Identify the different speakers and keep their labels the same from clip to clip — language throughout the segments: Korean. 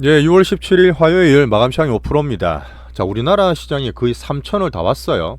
Speaker 1: 예, 6월 17일 화요일 마감 시장이 5%입니다. 자, 우리나라 시장이 거의 3천을 다 왔어요.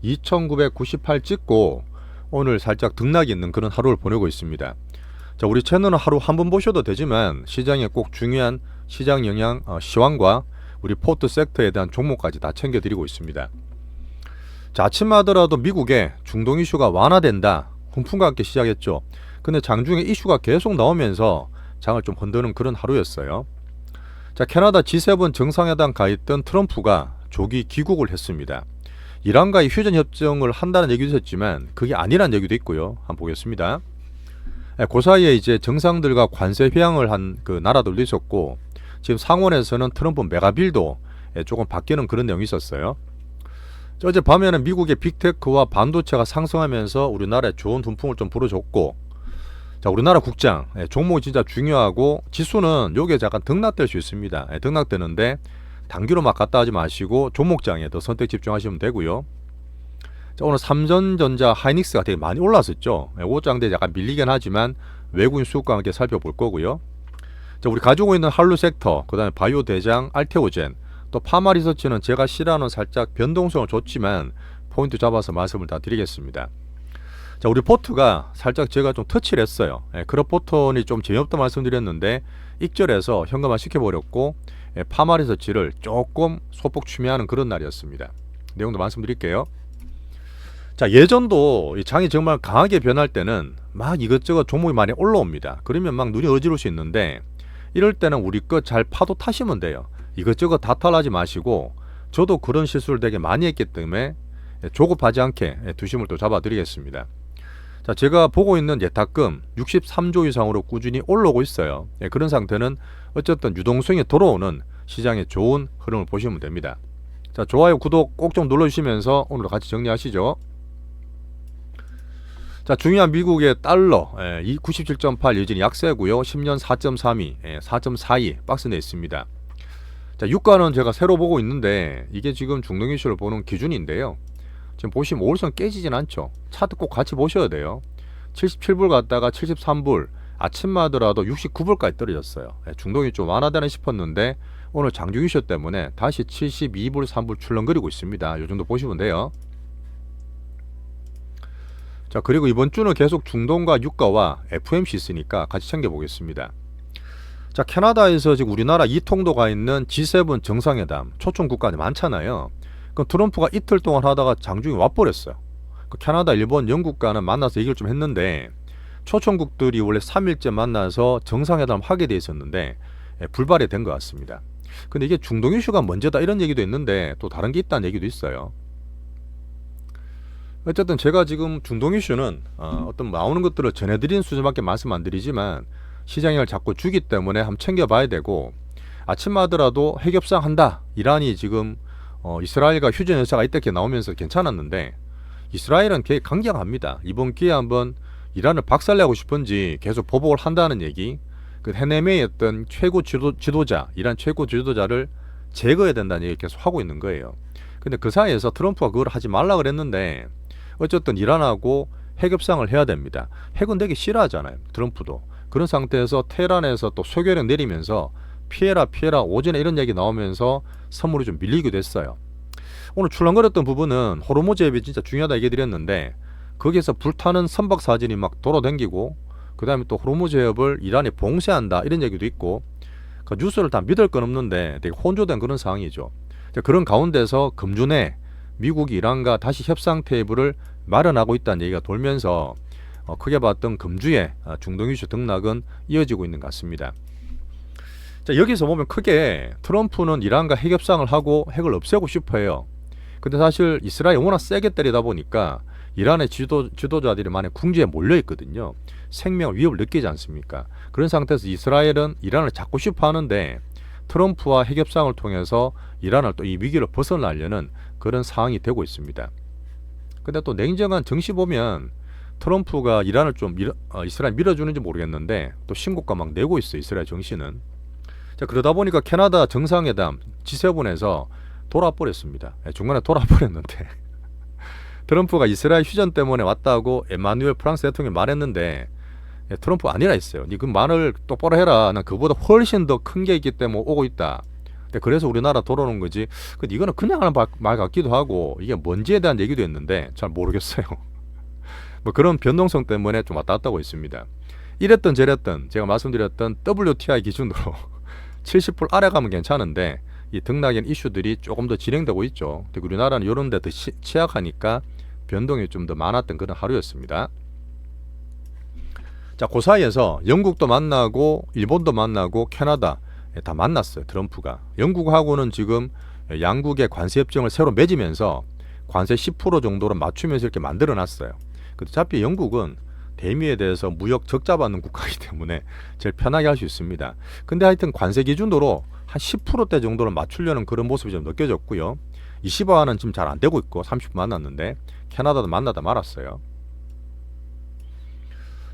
Speaker 1: 2,998 찍고 오늘 살짝 등락이 있는 그런 하루를 보내고 있습니다. 자, 우리 채널은 하루 한 번 보셔도 되지만 시장에 꼭 중요한 시장 영향 시황과 우리 포트 섹터에 대한 종목까지 다 챙겨드리고 있습니다. 자, 아침마다라도 미국에 중동 이슈가 완화된다 훈풍과 함께 시작했죠. 근데 장중에 이슈가 계속 나오면서 장을 좀 흔드는 그런 하루였어요. 자, 캐나다 G7 정상회담 가 있던 트럼프가 조기 귀국을 했습니다. 이란과의 휴전 협정을 한다는 얘기도 있었지만 그게 아니란 얘기도 있고요. 한번 보겠습니다. 그 사이에 이제 정상들과 관세 회항을 한 그 나라들도 있었고, 지금 상원에서는 트럼프 메가빌도 조금 바뀌는 그런 내용이 있었어요. 어젯밤에는 미국의 빅테크와 반도체가 상승하면서 우리나라에 좋은 훈풍을 좀 불어줬고, 자, 우리나라 국장 종목이 진짜 중요하고 지수는 요게 약간 등락될 수 있습니다. 등락되는데 단기로 막 갔다 하지 마시고 종목장에 더 선택 집중하시면 되고요. 자, 오늘 삼성전자 하이닉스가 되게 많이 올랐었죠. 오장대 약간 밀리긴 하지만 외국인 수급과 함께 살펴볼 거고요. 자, 우리 가지고 있는 한류 섹터, 그 다음에 바이오 대장, 알테오젠, 또 파마 리서치는 제가 싫어하는 살짝 변동성을 줬지만 포인트 잡아서 말씀을 다 드리겠습니다. 자, 우리 포트가 살짝 제가 좀 터치를 했어요. 크롭 포턴이 좀 재미없다 말씀드렸는데 익절해서 현금화 시켜버렸고, 파마 리서치를 조금 소폭 추미하는 그런 날이었습니다. 내용도 말씀드릴게요. 자, 예전도 이 장이 정말 강하게 변할 때는 막 이것저것 종목이 많이 올라옵니다. 그러면 막 눈이 어지러울 수 있는데 이럴 때는 우리 거 잘 파도 타시면 돼요. 이것저것 다 탈하지 마시고, 저도 그런 실수를 되게 많이 했기 때문에 조급하지 않게 두심을 또 잡아드리겠습니다. 자, 제가 보고 있는 예탁금 63조 이상으로 꾸준히 올라오고 있어요. 그런 상태는 어쨌든 유동성이 들어오는 시장의 좋은 흐름을 보시면 됩니다. 자, 좋아요, 구독 꼭 좀 눌러주시면서 오늘 같이 정리하시죠. 자, 중요한 미국의 달러 97.8 여전히 약세고요. 10년 4.32, 4.42 박스 내에 있습니다. 자, 유가는 제가 새로 보고 있는데 이게 지금 중동 이슈를 보는 기준인데요. 지금 보시면 5일선 깨지진 않죠. 차트 꼭 같이 보셔야 돼요. 77불 갔다가 73불, 아침마더라도 69불까지 떨어졌어요. 중동이 좀 완화되나 싶었는데 오늘 장중 이슈 때문에 다시 72불 3불 출렁거리고 있습니다. 이 정도 보시면 돼요. 자, 그리고 이번 주는 계속 중동과 유가와 FOMC 있으니까 같이 챙겨보겠습니다. 자, 캐나다에서 지금 우리나라 이통도가 있는 G7 정상회담 초청 국가들이 많잖아요. 그 트럼프가 이틀 동안 하다가 장중에 와버렸어요. 그 캐나다, 일본, 영국과는 만나서 얘기를 좀 했는데 초청국들이 원래 3일째 만나서 정상회담을 하게 돼 있었는데 불발이 된 것 같습니다. 근데 이게 중동 이슈가 먼저다 이런 얘기도 있는데 또 다른 게 있다는 얘기도 있어요. 어쨌든 제가 지금 중동 이슈는 어떤 나오는 것들을 전해드리는 수준밖에 말씀 안 드리지만 시장을 자꾸 주기 때문에 한번 챙겨봐야 되고, 아침마더라도 핵협상 한다, 이란이 지금 이스라엘과 휴전 여사가 이렇게 나오면서 괜찮았는데 이스라엘은 되게 강경합니다. 이번 기회에 한번 이란을 박살내고 싶은지 계속 보복을 한다는 얘기, 그 해내메의 어떤 최고 지도자, 이란 최고 지도자를 제거해야 된다는 얘기 계속 하고 있는 거예요. 근데 그 사이에서 트럼프가 그걸 하지 말라 그랬는데 어쨌든 이란하고 핵협상을 해야 됩니다. 핵은 되게 싫어하잖아요, 트럼프도. 그런 상태에서 테헤란에서 또 소결령 내리면서 피해라 오전에 이런 얘기 나오면서 선물이 좀 밀리기도 했어요. 오늘 출렁거렸던 부분은 호르무즈 해협이 진짜 중요하다 얘기 드렸는데 거기에서 불타는 선박 사진이 막 돌아다니고, 그 다음에 또 호르무즈 해협을 이란이 봉쇄한다 이런 얘기도 있고, 그 뉴스를 다 믿을 건 없는데 되게 혼조된 그런 상황이죠. 그런 가운데서 금주내 미국이 이란과 다시 협상 테이블을 마련하고 있다는 얘기가 돌면서 크게 봤던 금주의 중동 이슈 등락은 이어지고 있는 것 같습니다. 자, 여기서 보면 크게 트럼프는 이란과 핵협상을 하고 핵을 없애고 싶어 해요. 근데 사실 이스라엘이 워낙 세게 때리다 보니까 이란의 지도자들이 많이 궁지에 몰려 있거든요. 생명 위협을 느끼지 않습니까? 그런 상태에서 이스라엘은 이란을 잡고 싶어 하는데 트럼프와 핵협상을 통해서 이란을 또 이 위기를 벗어나려는 그런 상황이 되고 있습니다. 근데 또 냉정한 정시 보면 트럼프가 이란을 좀 이스라엘 밀어주는지 모르겠는데 또 신고가 막 내고 있어요, 이스라엘 정시는. 자, 그러다 보니까 캐나다 정상회담 G7에서 돌아버렸습니다. 중간에 돌아버렸는데 트럼프가 이스라엘 휴전 때문에 왔다고 에마누엘 프랑스 대통령이 말했는데 트럼프 아니라 했어요. 니 그 말을 똑바로 해라. 난 그보다 훨씬 더 큰 게 있기 때문에 오고 있다. 그래서 우리나라 돌아오는 거지. 이거는 그냥 하는 말 같기도 하고 이게 뭔지에 대한 얘기도 했는데 잘 모르겠어요. 뭐 그런 변동성 때문에 좀 왔다 갔다 하고 있습니다. 이랬던 저랬던 제가 말씀드렸던 WTI 기준으로 70불 아래 가면 괜찮은데 이 등락인 이슈들이 조금 더 진행되고 있죠. 우리나라는 이런 데 더 취약하니까 변동이 좀 더 많았던 그런 하루였습니다. 자, 그 사이에서 영국도 만나고 일본도 만나고 캐나다 다 만났어요. 트럼프가. 영국하고는 지금 양국의 관세 협정을 새로 맺으면서 관세 10% 정도로 맞추면서 이렇게 만들어 놨어요. 어차피 영국은 대미에 대해서 무역 적자 받는 국가이기 때문에 제일 편하게 할 수 있습니다. 근데 하여튼 관세 기준으로 한 10%대 정도를 맞추려는 그런 모습이 좀 느껴졌고요. 20화는 지금 잘 안 되고 있고 30분 만났는데 캐나다도 만나다 말았어요.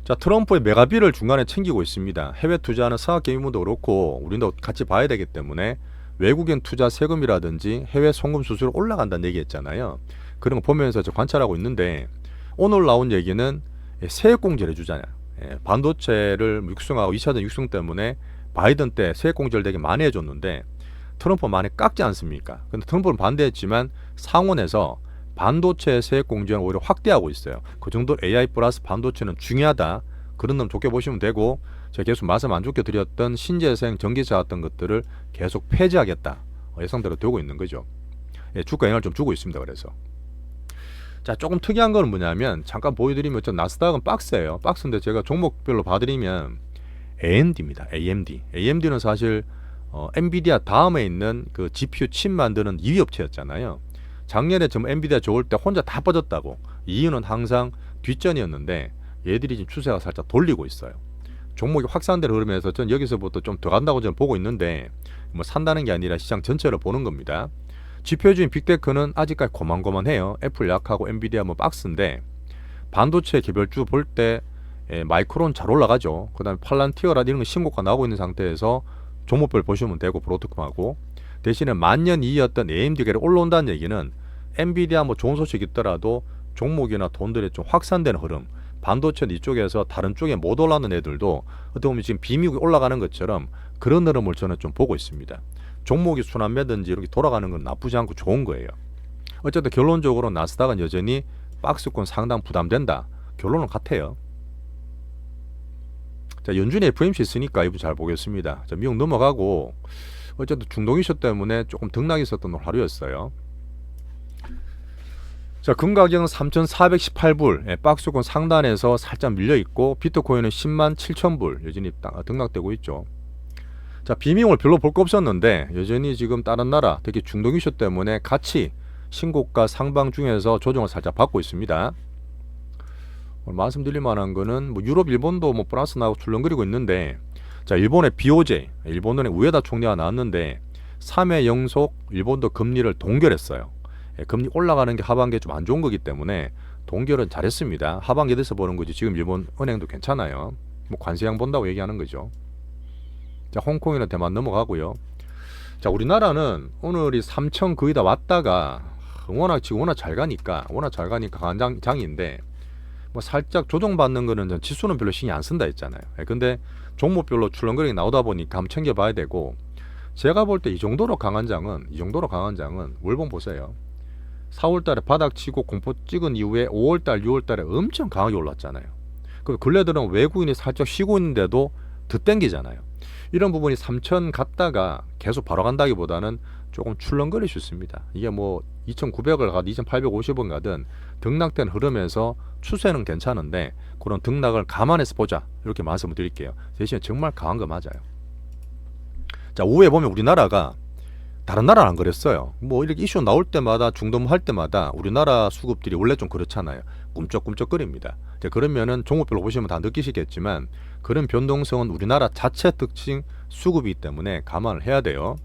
Speaker 1: 자, 트럼프의 메가비를 중간에 챙기고 있습니다. 해외 투자하는 산업개미분도 그렇고 우리도 같이 봐야 되기 때문에 외국인 투자 세금이라든지 해외 송금 수수료 올라간다는 얘기했잖아요. 그런 거 보면서 저 관찰하고 있는데 오늘 나온 얘기는 세액공제를 해주잖아요. 반도체를 육성하고 2차전 육성 때문에 바이든 때 세액공제를 되게 많이 해줬는데 트럼프 많이 깎지 않습니까? 근데 트럼프는 반대했지만 상원에서 반도체 세액공제는 오히려 확대하고 있어요. 그 정도 AI 플러스 반도체는 중요하다. 그런 놈 좋게 보시면 되고 제가 계속 말씀 안 좋게 드렸던 신재생 전기차 같은 것들을 계속 폐지하겠다. 예상대로 되고 있는 거죠. 주가 영향을 좀 주고 있습니다. 그래서 자, 조금 특이한 건 뭐냐면 잠깐 보여드리면 저 나스닥은 박스예요. 박스인데 제가 종목별로 봐드리면 AMD입니다. AMD는 사실 엔비디아 다음에 있는 그 GPU 칩 만드는 2위 업체였잖아요. 작년에 좀 엔비디아 좋을 때 혼자 다 빠졌다고. 이유는 항상 뒷전이었는데 얘들이 지금 추세가 살짝 돌리고 있어요. 종목이 확산되는 흐름에서 전 여기서부터 좀 더 간다고 저는 보고 있는데 뭐 산다는 게 아니라 시장 전체를 보는 겁니다. 지표주인 빅테크는 아직까지 고만고만해요. 애플 약하고 엔비디아 뭐 박스인데 반도체 개별주 볼 때 마이크론 잘 올라가죠. 그 다음에 팔란티어라 이런 거 신고가 나오고 있는 상태에서 종목별 보시면 되고 브로드컴하고 대신에 만년 2위였던 AMD가 올라온다는 얘기는 엔비디아 뭐 좋은 소식 있더라도 종목이나 돈들이 좀 확산되는 흐름 반도체 이쪽에서 다른 쪽에 못 올라오는 애들도 어떻게 보면 지금 비미국이 올라가는 것처럼 그런 흐름을 저는 좀 보고 있습니다. 종목이 순환매든지 이렇게 돌아가는 건 나쁘지 않고 좋은 거예요. 어쨌든 결론적으로 나스닥은 여전히 박스권 상당 부담된다. 결론은 같아요. 자, 연준이 FOMC 있으니까 이부 잘 보겠습니다. 자, 미국 넘어가고 어쨌든 중동 이슈 때문에 조금 등락이 있었던 하루였어요. 자, 금 가격은 3,418불, 박스권 상단에서 살짝 밀려있고 비트코인은 107,000불 여전히 등락되고 있죠. 자, 비미용을 별로 볼 거 없었는데 여전히 지금 다른 나라 특히 중동 이슈 때문에 같이 신고가 상방 중에서 조정을 살짝 받고 있습니다. 오늘 말씀드릴 만한 거는 뭐 유럽, 일본도 뭐 플러스 나고 출렁거리고 있는데 자, 일본의 BOJ, 일본은행 우에다 총리가 나왔는데 3회 연속 일본도 금리를 동결했어요. 금리 올라가는 게 하반기에 좀 안 좋은 거기 때문에 동결은 잘했습니다. 하반기에 대해서 보는 거지 지금 일본 은행도 괜찮아요. 뭐 관세양 본다고 얘기하는 거죠. 자, 홍콩이나 대만 넘어가고요. 자, 우리나라는 오늘이 3천 거의 다 왔다가 워낙 잘 가니까 강한 장인데 뭐 살짝 조정받는 거는 지수는 별로 신경 안 쓴다 했잖아요. 근데 종목별로 출렁거리게 나오다 보니까 한번 챙겨봐야 되고 제가 볼 때 이 정도로 강한 장은 월봉 보세요. 4월달에 바닥치고 공포 찍은 이후에 5월달, 6월달에 엄청 강하게 올랐잖아요. 그 근래들은 외국인이 살짝 쉬고 있는데도 더 땡기잖아요. 이런 부분이 3천 갔다가 계속 바로 간다기보다는 조금 출렁거릴 수 있습니다. 이게 뭐 2,900을 가든 2,850원 가든 등락된 흐름에서 추세는 괜찮은데 그런 등락을 감안해서 보자 이렇게 말씀을 드릴게요. 대신에 정말 강한 거 맞아요. 자, 오후에 보면 우리나라가 다른 나라는 안 그랬어요. 뭐 이렇게 이슈 나올 때마다 중도할 때마다 우리나라 수급들이 원래 좀 그렇잖아요. 꿈쩍꿈쩍거립니다. 그러면은 종목별로 보시면 다 느끼시겠지만 그런 변동성은 우리나라 자체 특징 수급이기 때문에 감안을 해야 돼요.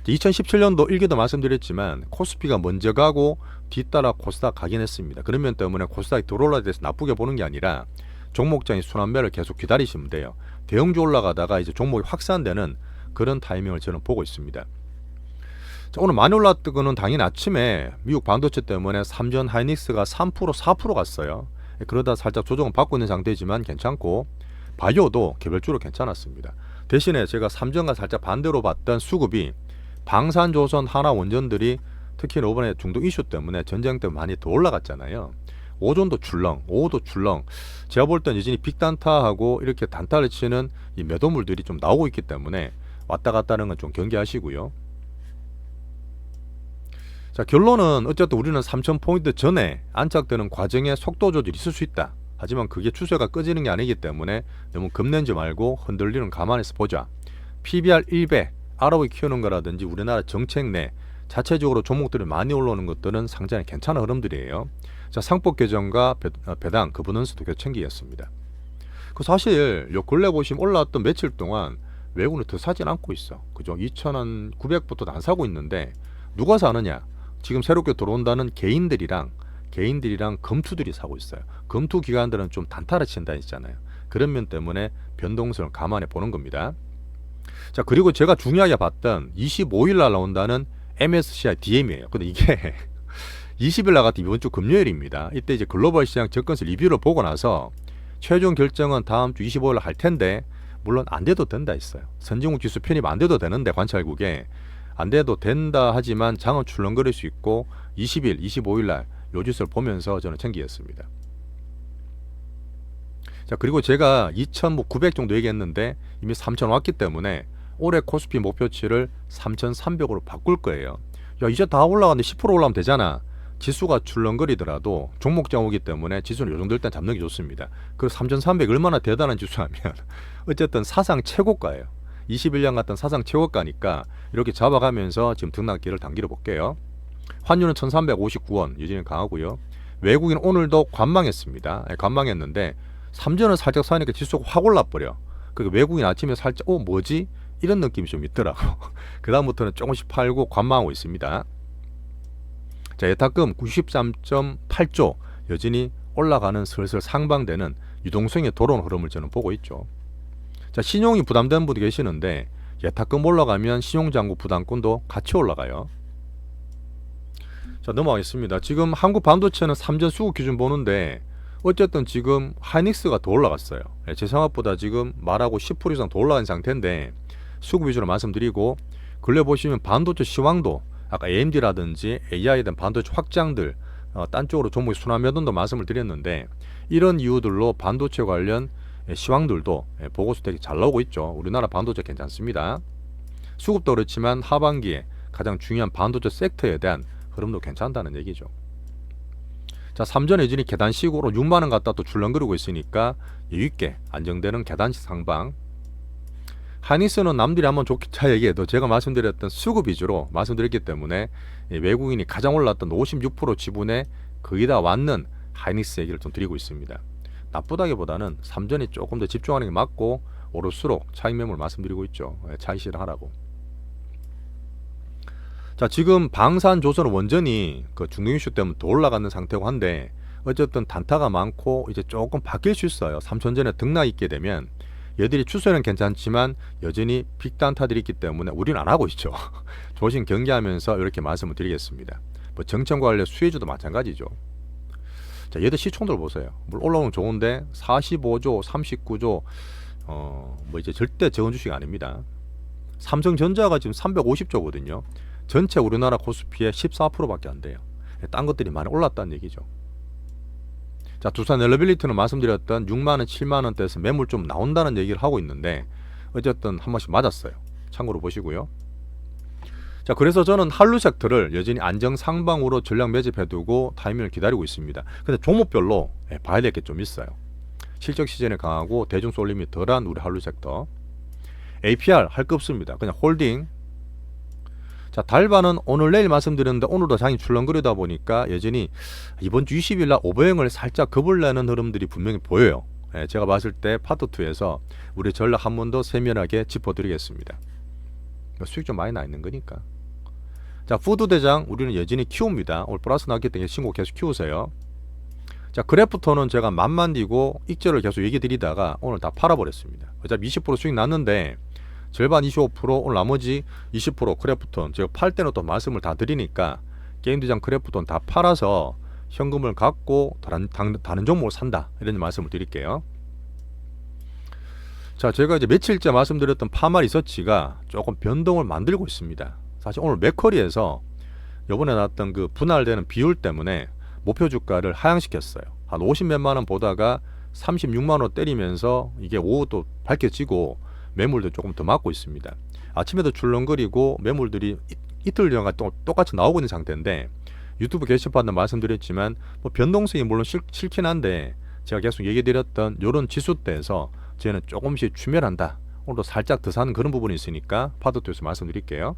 Speaker 1: 2017년도 1기도 말씀드렸지만 코스피가 먼저 가고 뒤따라 코스닥 가긴 했습니다. 그런 면 때문에 코스닥이 들어올라야 돼서 나쁘게 보는 게 아니라 종목장이 순환매를 계속 기다리시면 돼요. 대형주 올라가다가 이제 종목이 확산되는 그런 타이밍을 저는 보고 있습니다. 자, 오늘 많이 올랐던 거는 당연히 아침에 미국 반도체 때문에 삼전 하이닉스가 3% 4% 갔어요. 그러다 살짝 조정을 받고 있는 상태지만 괜찮고 바이오도 개별주로 괜찮았습니다. 대신에 제가 삼전과 살짝 반대로 봤던 수급이 방산조선, 하나원전들이 특히 이번에 중동 이슈 때문에 전쟁 때문에 많이 더 올라갔잖아요. 오전도 출렁, 오후도 출렁. 제가 볼 땐 여전히 빅단타하고 이렇게 단타를 치는 이 매도물들이 좀 나오고 있기 때문에 왔다 갔다 하는 건 좀 경계하시고요. 자, 결론은 어쨌든 우리는 3000포인트 전에 안착되는 과정에 속도 조절이 있을 수 있다. 하지만 그게 추세가 꺼지는 게 아니기 때문에 너무 겁내지 말고 흔들리는 가만히서 보자. PBR 1배, ROE 키우는 거라든지 우리나라 정책 내 자체적으로 종목들이 많이 올라오는 것들은 상당히 괜찮은 흐름들이에요. 자, 상법 개정과 배당 그분은수도 챙기겠습니다. 그 사실 요 근래 보시면 올라왔던 며칠 동안 외국은 더 사진 않고 있어. 그죠? 2,900부터도 안 사고 있는데 누가 사느냐? 지금 새롭게 들어온다는 개인들이랑 검투들이 사고 있어요. 검투 기관들은 좀 단타를 친다 했잖아요. 그런 면 때문에 변동성을 감안해 보는 겁니다. 자, 그리고 제가 중요하게 봤던 25일 날 나온다는 MSCI DM이에요. 근데 이게 20일 날 같은 이번 주 금요일입니다. 이때 이제 글로벌 시장 접근성 리뷰를 보고 나서 최종 결정은 다음 주 25일 날 할 텐데 물론 안 돼도 된다 했어요. 선진국 지수 편입 안 돼도 되는데 관찰국에 안 돼도 된다 하지만 장은 출렁거릴 수 있고 20일, 25일 날 요 지수를 보면서 저는 챙기겠습니다. 자, 그리고 제가 2,900 정도 얘기했는데 이미 3,000 왔기 때문에 올해 코스피 목표치를 3,300으로 바꿀 거예요. 야, 이제 다 올라가는데 10% 올라가면 되잖아. 지수가 출렁거리더라도 종목장 오기 때문에 지수는 요 정도 일단 잡는 게 좋습니다. 그 3,300 얼마나 대단한 지수하면 어쨌든 사상 최고가예요. 21년 같은 사상 최고가니까 이렇게 잡아가면서 지금 등락기를 당기려 볼게요. 환율은 1,359원 여전히 강하고요. 외국인 오늘도 관망했습니다. 관망했는데 삼전을 살짝 사니까 지수가 확 올라버려. 그러니까 외국인 아침에 살짝 뭐지? 이런 느낌이 좀 있더라고. 그 다음부터는 조금씩 팔고 관망하고 있습니다. 자, 예탁금 93.8조 여전히 올라가는 슬슬 상방되는 유동성의 돌아오는 흐름을 저는 보고 있죠. 자, 신용이 부담되는 분도 계시는데 예탁금 올라가면 신용장구 부담권도 같이 올라가요. 자, 넘어가겠습니다. 지금 한국 반도체는 3전 수급 기준 보는데 어쨌든 지금 하이닉스가 더 올라갔어요. 제 생각보다 지금 말하고 10% 이상 더 올라간 상태인데 수급 위주로 말씀드리고 근래 보시면 반도체 시황도 아까 AMD라든지 AI에 대한 반도체 확장들 딴 쪽으로 종목이 순환매도도 말씀을 드렸는데 이런 이유들로 반도체 관련 시황들도 보고서 되게 잘 나오고 있죠. 우리나라 반도체 괜찮습니다. 수급도 그렇지만 하반기에 가장 중요한 반도체 섹터에 대한 흐름도 괜찮다는 얘기죠. 자, 3전 여전히 계단식으로 6만원 갖다 또 출렁거리고 있으니까 여유있게 안정되는 계단식 상방. 하이닉스는 남들이 한번 좋게 잘 얘기해도 제가 말씀드렸던 수급 위주로 말씀드렸기 때문에 외국인이 가장 올랐던 56% 지분에 거의 다 왔는 하이닉스 얘기를 좀 드리고 있습니다. 나쁘다기보다는 3전이 조금 더 집중하는 게 맞고 오를수록 차익 매물 말씀드리고 있죠. 차익 실행하라고. 자, 지금 방산조선 원전이 그 중동 이슈 때문에 더 올라가는 상태고 한데 어쨌든 단타가 많고 이제 조금 바뀔 수 있어요. 3천전에 등락 있게 되면 얘들이 추세는 괜찮지만 여전히 빅단타들이 있기 때문에 우리는 안 하고 있죠. 조심 경계하면서 이렇게 말씀을 드리겠습니다. 뭐 정청과 관련 수혜주도 마찬가지죠. 자, 얘들 시총들 보세요. 물론 올라오면 좋은데 45조, 39조 뭐 이제 절대 적은 주식 아닙니다. 삼성전자가 지금 350조거든요. 전체 우리나라 코스피의 14%밖에 안 돼요. 딴 것들이 많이 올랐다는 얘기죠. 자, 두산 엘리빌리티는 말씀드렸던 6만원, 7만원대에서 매물 좀 나온다는 얘기를 하고 있는데 어쨌든 한 번씩 맞았어요. 참고로 보시고요. 자, 그래서 저는 한류 섹터를 여전히 안정 상방으로 전략 매집해두고 타이밍을 기다리고 있습니다. 근데 종목별로 봐야 될 게 좀 있어요. 실적 시즌에 강하고 대중 쏠림이 덜한 우리 한류 섹터. APR 할 거 없습니다. 그냥 홀딩. 자, 달바는 오늘 내일 말씀드렸는데 오늘도 장이 출렁거리다 보니까 여전히 이번 주 20일 날 오버행을 살짝 겁을 내는 흐름들이 분명히 보여요. 제가 봤을 때 파트 2에서 우리 전략 한 번 더 세밀하게 짚어드리겠습니다. 수익 좀 많이 나 있는 거니까. 자, 푸드 대장 우리는 여전히 키웁니다. 오늘 플러스 나왔기 때문에 신고 계속 키우세요. 자, 그래프톤은 제가 만만디고 익절을 계속 얘기 드리다가 오늘 다 팔아버렸습니다. 어차피 20% 수익 났는데 절반 25% 오늘 나머지 20% 크래프톤 제가 팔 때는 또 말씀을 다 드리니까 게임대장 크래프톤 다 팔아서 현금을 갖고 다른 종목을 산다 이런 말씀을 드릴게요. 자, 제가 이제 며칠째 말씀드렸던 파마 리서치가 조금 변동을 만들고 있습니다. 사실 오늘 맥커리에서 요번에 나왔던 그 분할되는 비율 때문에 목표 주가를 하향시켰어요. 한 50몇만 원 보다가 36만 원 때리면서 이게 오후 또 밝혀지고 매물도 조금 더 맞고 있습니다. 아침에도 출렁거리고 매물들이 이틀 전과 똑같이 나오고 있는 상태인데, 유튜브 게시판도 말씀드렸지만 뭐 변동성이 물론 싫긴 한데 제가 계속 얘기드렸던 이런 지수대에서 저희는 조금씩 추멸한다. 오늘도 살짝 더 사는 그런 부분이 있으니까 파트투에서 말씀드릴게요.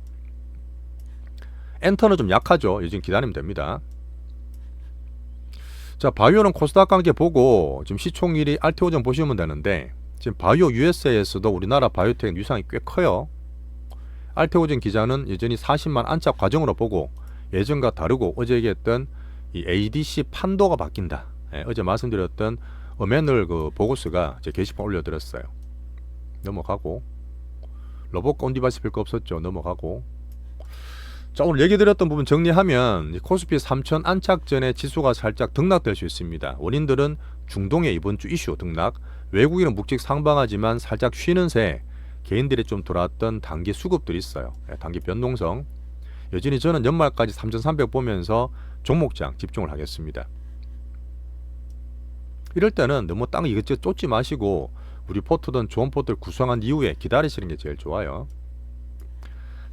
Speaker 1: 엔터는 좀 약하죠. 요즘 기다리면 됩니다. 자, 바이오는 코스닥 관계 보고 지금 시총일이 RTO전 보시면 되는데, 지금 바이오 USA에서도 우리나라 바이오텍 위상이 꽤 커요. RTO전 기자는 여전히 40만 안착 과정으로 보고 예전과 다르고 어제 얘기했던 이 ADC 판도가 바뀐다. 어제 말씀드렸던 어메널 그 보고서가 제 게시판 올려드렸어요. 넘어가고, 로봇 온디바이스 별거 없었죠. 넘어가고. 자, 오늘 얘기 드렸던 부분 정리하면 코스피 3000 안착 전에 지수가 살짝 등락될 수 있습니다. 원인들은 중동의 이번 주 이슈 등락, 외국인은 묵직 상방하지만 살짝 쉬는 새, 개인들이 좀 돌아왔던 단기 수급들이 있어요. 단기 변동성. 여전히 저는 연말까지 3300 보면서 종목장 집중을 하겠습니다. 이럴 때는 너무 땅 이것저것 쫓지 마시고 우리 포트든 좋은 포트를 구성한 이후에 기다리시는 게 제일 좋아요.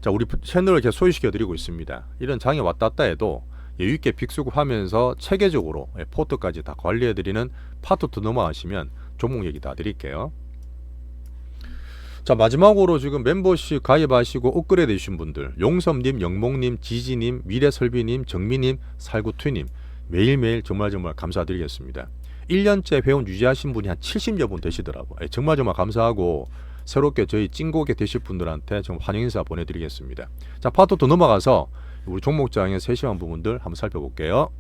Speaker 1: 자, 우리 채널을 계속 소유시켜 드리고 있습니다. 이런 장이 왔다 갔다 해도 여유있게 빅수급하면서 체계적으로 포트까지 다 관리해 드리는 파트2 넘어가시면 종목 얘기 다 드릴게요. 자, 마지막으로 지금 멤버십 가입하시고 업그레이드 해주신 분들, 용섭님, 영목님, 지지님, 미래설비님, 정미님, 살구투님, 매일매일 정말 감사드리겠습니다. 1년째 회원 유지하신 분이 한 70여 분 되시더라고요. 정말 감사하고, 새롭게 저희 찐곡에 되실 분들한테 좀 환영 인사 보내드리겠습니다. 자, 파트2 넘어가서 우리 종목장의 세심한 부분들 한번 살펴볼게요.